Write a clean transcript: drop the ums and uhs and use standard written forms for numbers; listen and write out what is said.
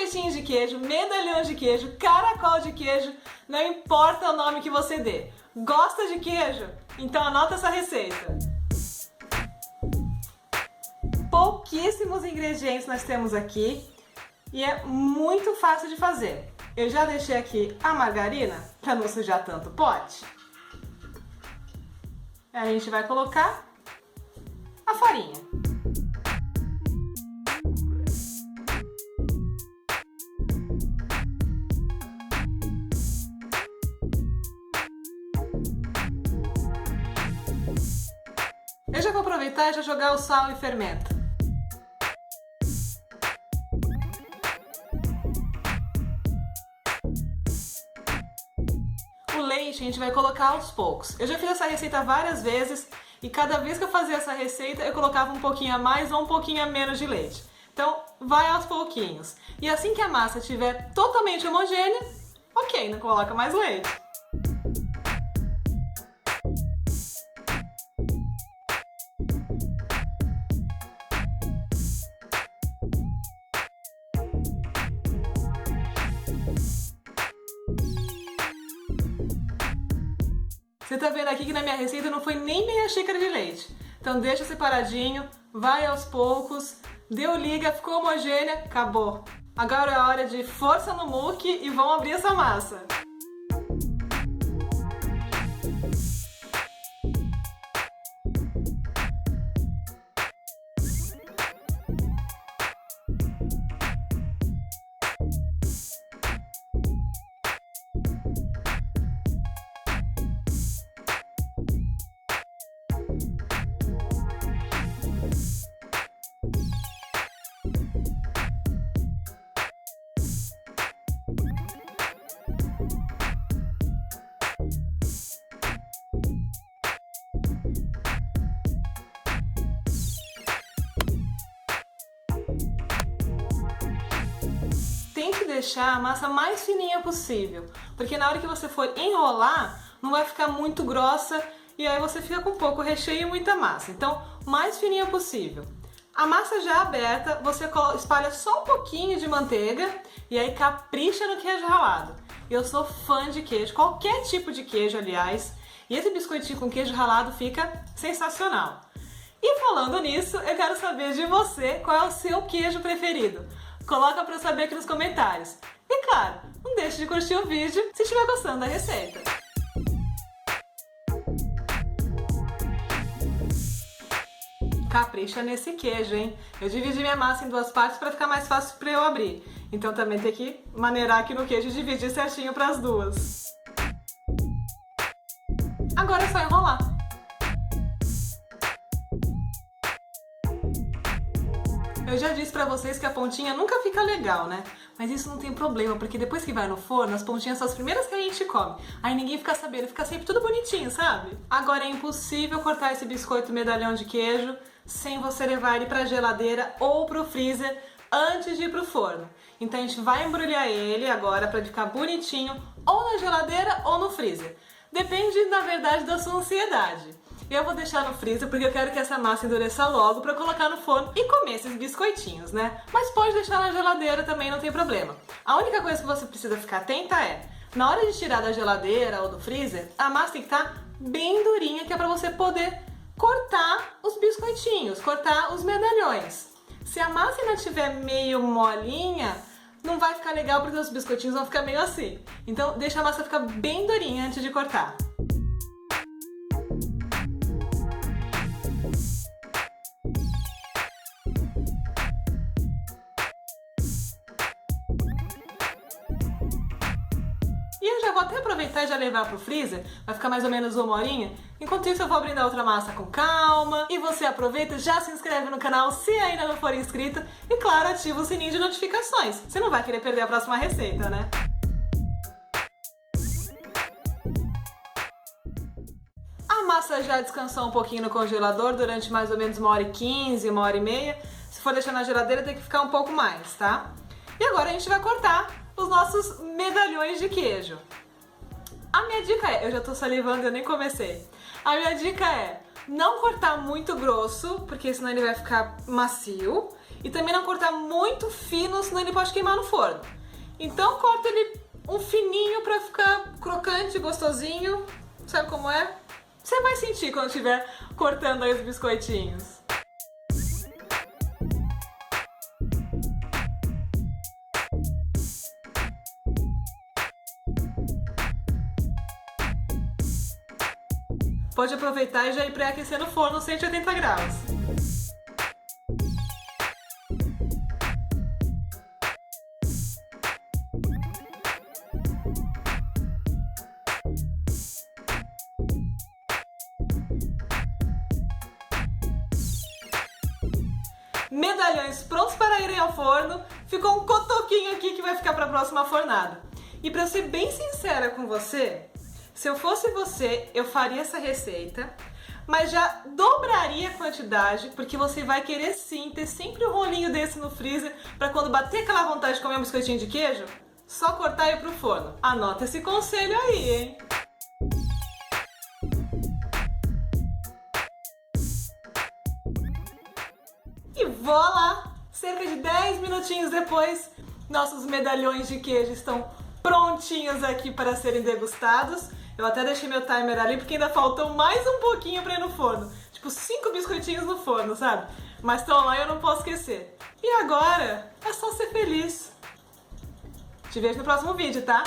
palitinhos de queijo, medalhões de queijo, caracol de queijo, não importa o nome que você dê. Gosta de queijo? Então anota essa receita. Pouquíssimos ingredientes nós temos aqui e é muito fácil de fazer. Eu já deixei aqui a margarina para não sujar tanto o pote. A gente vai colocar a farinha. Eu já vou aproveitar e já jogar o sal e fermento. O leite a gente vai colocar aos poucos. Eu já fiz essa receita várias vezes e cada vez que eu fazia essa receita eu colocava um pouquinho a mais ou um pouquinho a menos de leite. Então vai aos pouquinhos. E assim que a massa estiver totalmente homogênea, ok, não coloca mais leite. Você tá vendo aqui que na minha receita não foi nem meia xícara de leite. Então deixa separadinho, vai aos poucos, deu liga, ficou homogênea, acabou. Agora é a hora de força no muque e vamos abrir essa massa. Tem que deixar a massa mais fininha possível, porque na hora que você for enrolar, não vai ficar muito grossa e aí você fica com pouco recheio e muita massa. Então, mais fininha possível. A massa já aberta, você espalha só um pouquinho de manteiga e aí capricha no queijo ralado. Eu sou fã de queijo, qualquer tipo de queijo, aliás, e esse biscoitinho com queijo ralado fica sensacional. E falando nisso, eu quero saber de você qual é o seu queijo preferido. Coloca pra eu saber aqui nos comentários. E claro, não deixe de curtir o vídeo se estiver gostando da receita. Capricha nesse queijo, hein? Eu dividi minha massa em duas partes para ficar mais fácil para eu abrir. Então também tem que maneirar aqui no queijo e dividir certinho para as duas. Agora é só enrolar. Eu já disse pra vocês que a pontinha nunca fica legal, né? Mas isso não tem problema, porque depois que vai no forno, as pontinhas são as primeiras que a gente come. Aí ninguém fica sabendo, fica sempre tudo bonitinho, sabe? Agora é impossível cortar esse biscoito medalhão de queijo sem você levar ele pra geladeira ou pro freezer antes de ir pro forno. Então a gente vai embrulhar ele agora pra ficar bonitinho ou na geladeira ou no freezer. Depende, na verdade, da sua ansiedade. Eu vou deixar no freezer porque eu quero que essa massa endureça logo para colocar no forno e comer esses biscoitinhos, né? Mas pode deixar na geladeira também, não tem problema. A única coisa que você precisa ficar atenta é, na hora de tirar da geladeira ou do freezer, a massa tem que estar bem durinha, que é para você poder cortar os biscoitinhos, cortar os medalhões. Se a massa ainda estiver meio molinha, não vai ficar legal porque os biscoitinhos vão ficar meio assim. Então deixa a massa ficar bem durinha antes de cortar. E eu já vou até aproveitar e já levar pro freezer, vai ficar mais ou menos uma horinha. Enquanto isso eu vou abrindo a outra massa com calma. E você aproveita e já se inscreve no canal se ainda não for inscrito. E claro, ativa o sininho de notificações. Você não vai querer perder a próxima receita, né? A massa já descansou um pouquinho no congelador durante mais ou menos 1h15, 1h30. Se for deixar na geladeira tem que ficar um pouco mais, tá? E agora a gente vai cortar os nossos medalhões de queijo. A minha dica é, eu já tô salivando, eu nem comecei. A minha dica é não cortar muito grosso, porque senão ele vai ficar macio. E também não cortar muito fino, senão ele pode queimar no forno. Então corta ele um fininho pra ficar crocante, gostosinho. Sabe como é? Você vai sentir quando estiver cortando aí os biscoitinhos. Pode aproveitar e já ir pré-aquecer no forno 180 graus. Medalhões prontos para irem ao forno. Ficou um cotoquinho aqui que vai ficar para a próxima fornada. E para ser bem sincera com você, se eu fosse você, eu faria essa receita, mas já dobraria a quantidade, porque você vai querer sim ter sempre um rolinho desse no freezer para quando bater aquela vontade de comer um biscoitinho de queijo, só cortar e ir pro forno. Anota esse conselho aí, hein? E voilá! Cerca de 10 minutinhos depois, nossos medalhões de queijo estão prontinhos aqui para serem degustados. Eu até deixei meu timer ali porque ainda faltou mais um pouquinho para ir no forno. Tipo 5 biscoitinhos no forno, sabe? Mas estão lá e eu não posso esquecer. E agora é só ser feliz. Te vejo no próximo vídeo, tá?